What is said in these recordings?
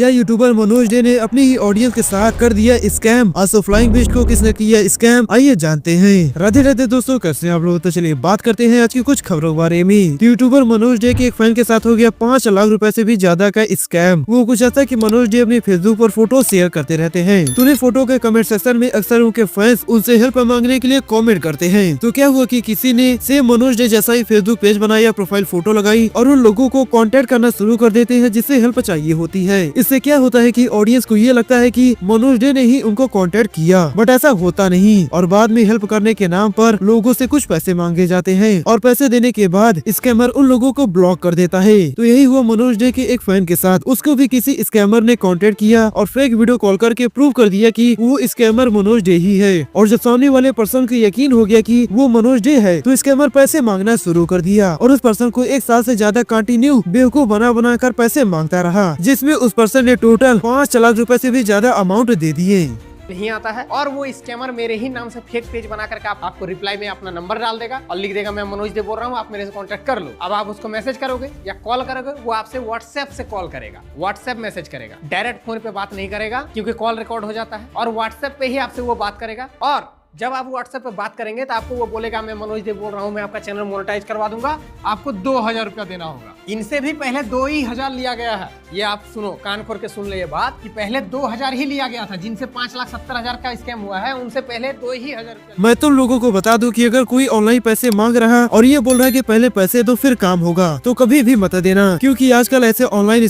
क्या YouTuber Manoj day ने अपनी ही ऑडियंस के साथ कर दिया स्कैम? आसो फ्लाइंग फिश को किसने किया स्कैम, आइए जानते हैं। राधे राधे दोस्तों, कैसे हैं आप लोग? तो चलिए बात करते हैं आज की कुछ खबरों के बारे में। यूट्यूबर मनोज डे के एक फैन के साथ हो गया 5 लाख रुपए से भी ज्यादा का स्कैम। वो कुछ ऐसा कि मनोज डे अपने फेसबुक पर फोटो शेयर करते रहते हैं, तो उन्हें फोटो के कमेंट सेक्शन में अक्सर उनके फैंस उनसे हेल्प मांगने के लिए कमेंट करते हैं। तो क्या हुआ कि किसी ने सेम मनोज डे जैसा ही फेसबुक पेज बनाया, प्रोफाइल फोटो लगाई और उन लोगों को कांटेक्ट करना शुरू कर देते हैं जिससे हेल्प चाहिए होती है। इससे क्या होता है कि ऑडियंस को ये लगता है कि मनोज डे ने ही उनको कांटेक्ट किया, बट ऐसा होता नहीं। और बाद में हेल्प करने के नाम पर लोगों से कुछ पैसे मांगे जाते हैं और पैसे देने के बाद स्कैमर उन लोगों को ब्लॉक कर देता है। तो यही हुआ मनोज डे के एक फैन के साथ। उसको भी किसी स्कैमर ने कांटेक्ट किया और फेक वीडियो कॉल करके प्रूव कर दिया कि वो स्कैमर मनोज डे ही है। और जब सामने वाले पर्सन को यकीन हो गया कि वो मनोज डे है, तो स्कैमर पैसे मांगना शुरू कर दिया और उस पर्सन को 1 साल से ज्यादा कंटिन्यू बेवकूफ बना कर पैसे मांगता रहा, जिसमें उस पर्सन ने टोटल 5 लाख रुपए से भी ज्यादा अमाउंट दे दिए। नहीं आता है और वो स्कैमर मेरे ही नाम से फेक पेज बना करके आपको रिप्लाई में अपना नंबर डाल देगा और लिख देगा मैं मनोज दे बोल रहा हूँ, आप मेरे से कांटेक्ट कर लो। अब आप उसको मैसेज करोगे या कॉल करोगे, वो आपसे व्हाट्सएप से कॉल करेगा, व्हाट्सएप मैसेज करेगा, डायरेक्ट फोन पे बात नहीं करेगा क्योंकि कॉल रिकॉर्ड हो जाता है। और व्हाट्सएप पे ही आपसे वो बात करेगा और जब आप व्हाट्सएप पे बात करेंगे तो आपको वो बोलेगा मैं मनोज देव बोल रहा हूँ, मैं आपका चैनल मोनेटाइज करवा दूंगा, आपको 2000 रुपया देना होगा। इनसे भी पहले 2,000 लिया गया है। ये आप सुनो, कान खोल के सुन ले ये बात कि पहले 2000 ही लिया गया था। जिनसे 5,70,000 का स्कैम हुआ है उनसे पहले 2,000 रुपया। मैं तुम लोगों को बता दूं कि अगर कोई ऑनलाइन पैसे मांग रहा और ये बोल रहा है कि पहले पैसे दो फिर काम होगा, तो कभी भी मत देना, क्योंकि आजकल ऐसे ऑनलाइन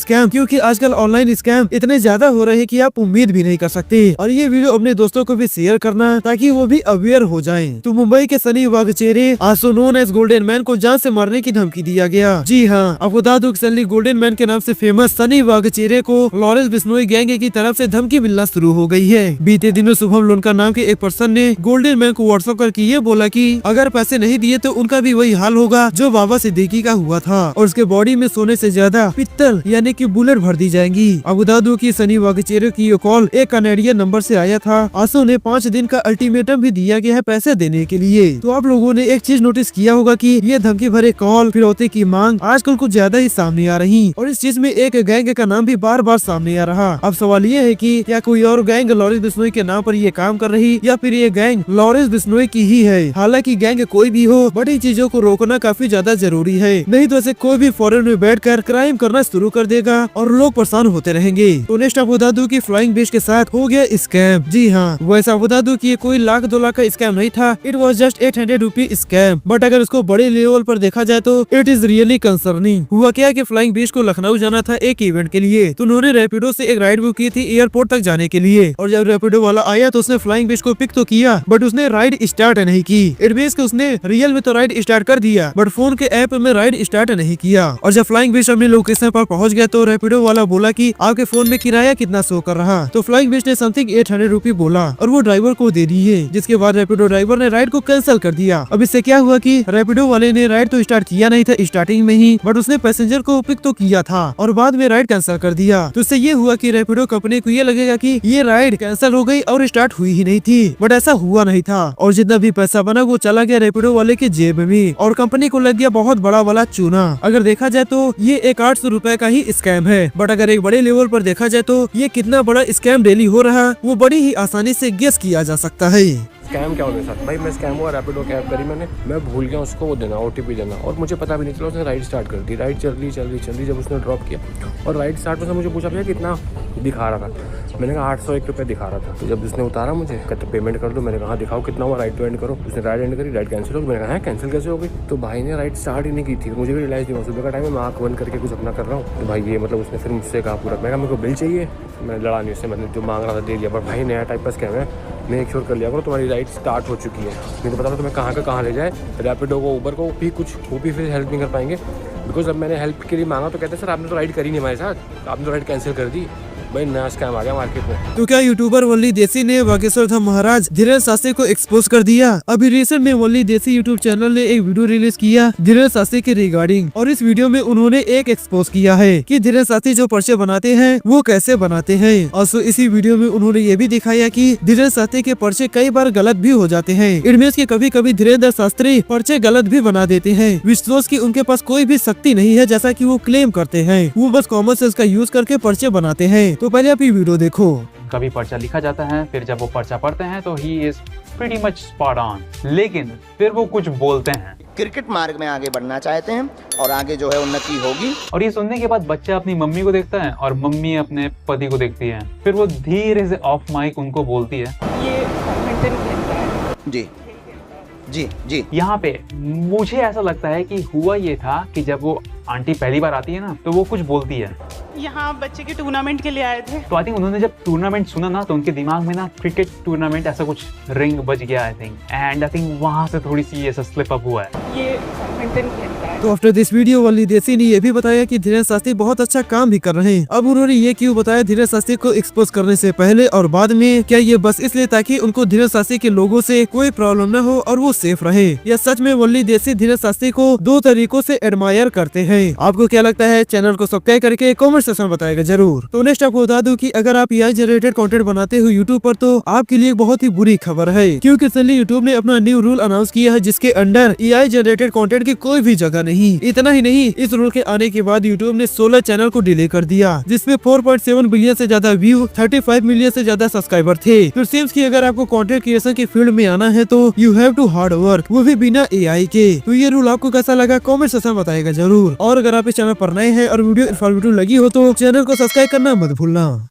स्कैम इतने ज्यादा हो रहे हैं कि आप उम्मीद भी नहीं कर सकते। और ये वीडियो अपने दोस्तों को भी शेयर करना ताकि वो भी अवेयर हो जाएं। तो मुंबई के Sunny Waghchaure, also known as golden man, को जान से मारने की धमकी दिया गया। जी हाँ, आपको बता दूं सनी गोल्डन मैन के नाम से फेमस सनी वाघचेरे को लॉरेंस बिश्नोई गैंग की तरफ से धमकी मिलना शुरू हो गई है। बीते दिनों शुभम लोनका नाम के एक पर्सन ने गोल्डन मैन को व्हाट्सएप करके ये बोला कि अगर पैसे नहीं दिए तो उनका भी वही हाल होगा जो बाबा सिद्दीकी का हुआ था और उसके बॉडी में सोने से ज्यादा पित्तल यानी कि बुलेट भर दी जाएंगी। अब बता दूं कि सनी वाघचेरे की ये कॉल एक कनेडियन नंबर से आया था। आंसू ने 5 दिन का अल्टीमेटम भी दिया गया है पैसे देने के लिए। तो आप लोगों ने एक चीज नोटिस किया होगा कि ये धमकी भरे कॉल, फिरौती की मांग आजकल कुछ ज्यादा ही सामने आ रही और इस चीज में एक गैंग का नाम भी बार बार सामने आ रहा। अब सवाल ये है कि क्या कोई और गैंग लॉरेंस बिश्नोई के नाम पर ये काम कर रही या फिर ये गैंग लॉरेंस बिश्नोई की ही है। हालांकि गैंग कोई भी हो, बड़ी चीजों को रोकना काफी ज्यादा जरूरी है, नहीं तो ऐसे कोई भी फॉरेन में बैठकर क्राइम करना शुरू कर देगा और लोग परेशान होते रहेंगे। तो नेक्स्ट आपको बता दूं कि फ्लाइंग फिश के साथ हो गया स्कैम। जी हाँ, वैसा बता दूं कि ये कोई 1,00,000-2 लाख का स्कैम नहीं था, it was just 800 rupee scam. But अगर उसको बड़े लेवल पर देखा जाए तो इट इज रियली कंसर्निंग। हुआ क्या कि फ्लाइंग फिश को लखनऊ जाना था एक इवेंट के लिए, तो उन्होंने रैपिडो से एक राइड बुक की थी एयरपोर्ट तक जाने के लिए। और जब रैपिडो वाला आया तो उसने फ्लाइंग फिश को पिक तो किया, बट उसने राइड स्टार्ट नहीं की। इट मींस कि उसने रियल में तो राइड स्टार्ट कर दिया, बट फोन के ऐप में राइड स्टार्ट नहीं किया। और जब फ्लाइंग फिश अपने लोकेशन पर पहुंच गया तो रैपिडो वाला बोला कि आपके फोन में किराया कितना शो कर रहा। तो फ्लाइंग फिश ने समथिंग 800 रुपी बोला और वो ड्राइवर को दे दिए, जिसके बाद रैपिडो ड्राइवर ने राइड को कैंसिल कर दिया। अब इससे क्या हुआ कि रैपिडो वाले ने राइड तो स्टार्ट किया नहीं था स्टार्टिंग में ही, बट उसने पैसेंजर को पिक तो किया था और बाद में राइड कैंसिल कर दिया। तो इससे ये हुआ कि रैपिडो कंपनी को ये लगेगा कि ये राइड कैंसिल हो गई और स्टार्ट हुई ही नहीं थी, बट ऐसा हुआ नहीं था। और जितना भी पैसा बना वो चला गया रैपिडो वाले के जेब में और कंपनी को लग गया बहुत बड़ा वाला चूना। अगर देखा जाए तो ये एक 800 रुपए का ही स्कैम है, बट अगर एक बड़े लेवल पर देखा जाए तो ये कितना बड़ा स्कैम डेली हो रहा है वो बड़ी ही आसानी से गेस किया जा सकता है। स्कैम क्या होने साथ भाई, मैं स्कैम हुआ, रैपिडो कैब करी मैंने, मैं भूल गया उसको वो देना, OTP देना, और मुझे पता भी नहीं चला। उसने राइड स्टार्ट कर दी, राइड चल रही जब उसने ड्रॉप किया और राइड स्टार्ट में मुझे पूछा भैया कितना दिखा रहा था। मैंने कहा 801 रुपये दिखा रहा था। तो जब उसने उतारा मुझे कहते पेमेंट कर दो, मैंने कहा दिखाओ कितना हुआ, राइड तो एंड करो। उसने राइड एंड करी, राइड कैंसिल हो गई। मैंने कहा कैंसिल कैसे हो गई? तो भाई ने राइड स्टार्ट ही नहीं की थी, मुझे भी रियलाइज नहीं हुआ। सुबह का टाइम है, मैं आँख बंद करके कुछ अपना कर रहा हूँ। तो भाई ये मतलब उसने फिर मुझसे कहा पूरा, मैं कहा मेरे को बिल चाहिए, मैं लड़ा नहीं उससे, मैंने जो मांग रहा था दे दिया। पर भाई नया टाइप का स्कैम है, मैं एक श्योर कर लिया करो तुम्हारी राइड स्टार्ट हो चुकी है। नहीं तो पता तुम्हें कहाँ का कहाँ ले जाए, रैपिडो को ऊबर को भी कुछ वो भी फिर हेल्प नहीं कर पाएंगे। बिकॉज अब मैंने हेल्प के लिए मांगा तो कहते सर आपने तो राइड करी नहीं हमारे साथ, आपने तो राइड कैंसिल कर दी। भाई नया स्कैम आ गया मार्केट में। तो क्या यूट्यूबर वल्ली देसी ने बागेश्वर धाम महाराज धीरेन्द्र शास्त्री को एक्सपोज कर दिया? अभी रिसेंट में वल्ली देसी यूट्यूब चैनल ने एक वीडियो रिलीज किया धीरेन्द्र शास्त्री के रिगार्डिंग, और इस वीडियो में उन्होंने एक एक्सपोज किया है कि धीरेन्द्र शास्त्री जो पर्चे बनाते हैं वो कैसे बनाते हैं। और इसी वीडियो में उन्होंने ये भी दिखाया कि धीरेन्द्र शास्त्री के पर्चे कई बार गलत भी हो जाते हैं। इट मींस कि कभी कभी धीरेन्द्र शास्त्री पर्चे गलत भी बना देते हैं, विश्वास की उनके पास कोई भी शक्ति नहीं है जैसा कि वो क्लेम करते हैं। वो बस कॉमन सेंस का यूज करके पर्चे बनाते हैं। तो पहले आप ये वीडियो देखो। कभी पर्चा लिखा जाता है, फिर जब वो पर्चा पढ़ते हैं तो he is pretty much spot on, लेकिन फिर वो कुछ बोलते हैं। क्रिकेट मार्ग में आगे बढ़ना चाहते हैं और आगे जो है उन्नति होगी। और ये सुनने के बाद बच्चा अपनी मम्मी को देखता है और मम्मी अपने पति को देखती है। फिर वो धीरे से ऑफ माइक उनको बोलती है, ये बैडमिंटन खेलता है। जी जी जी। यहाँ पे मुझे ऐसा लगता है कि हुआ ये था कि जब वो आंटी पहली बार आती है ना, तो वो कुछ बोलती है। यहाँ बच्चे के टूर्नामेंट के लिए आए थे। तो आई थिंक उन्होंने जब टूर्नामेंट सुना ना, तो उनके दिमाग में ना क्रिकेट टूर्नामेंट ऐसा कुछ रिंग बज गया I think, and I think वहां से थोड़ी सी ऐसा स्लिप अप हुआ है। ये बैडमिंटन खेलता है। तो आफ्टर दिस वीडियो वाली देसी ने ये भी बताया कि धीरेन्द्र शास्त्री बहुत अच्छा काम भी कर रहे हैं। अब उन्होंने ये क्यों बताया धीरेन्द्र शास्त्री को एक्सपोज करने से पहले और बाद में, क्या ये बस इसलिए ताकि उनको धीरेन्द्र शास्त्री के लोगों से कोई प्रॉब्लम न हो और वो सेफ रहे, या सच में वल्ली देसी धीरेन्द्र शास्त्री को दो तरीकों से एडमायर करते हैं? आपको क्या लगता है? चैनल को सब्सक्राइब करके कमेंट सेक्शन में बताएगा जरूर। तो नेक्स्ट आपको बता दूं कि अगर आप AI जनरेटेड कंटेंट बनाते हो यूट्यूब पर, तो आपके लिए एक बहुत ही बुरी खबर है, क्योंकि रिसेंटली यूट्यूब ने अपना न्यू रूल अनाउंस किया है जिसके अंडर AI जनरेटेड कंटेंट की कोई भी जगह नहीं। इतना ही नहीं, इस रूल के आने के बाद यूट्यूब ने 16 चैनल को डिले कर दिया जिसमें 4.7 बिलियन से ज्यादा व्यू, 35 मिलियन से ज्यादा सब्सक्राइबर थे। तो सीम्स कि अगर आपको कंटेंट क्रिएशन की फील्ड में आना है तो you have to hard work, वो भी बिना AI के। तो ये रूल आपको कैसा लगा कमेंट सेक्शन में बताएगा जरूर। और अगर आप इस चैनल पर नए हैं और वीडियो इन्फॉर्मेटिव लगी हो तो चैनल को सब्सक्राइब करना मत भूलना।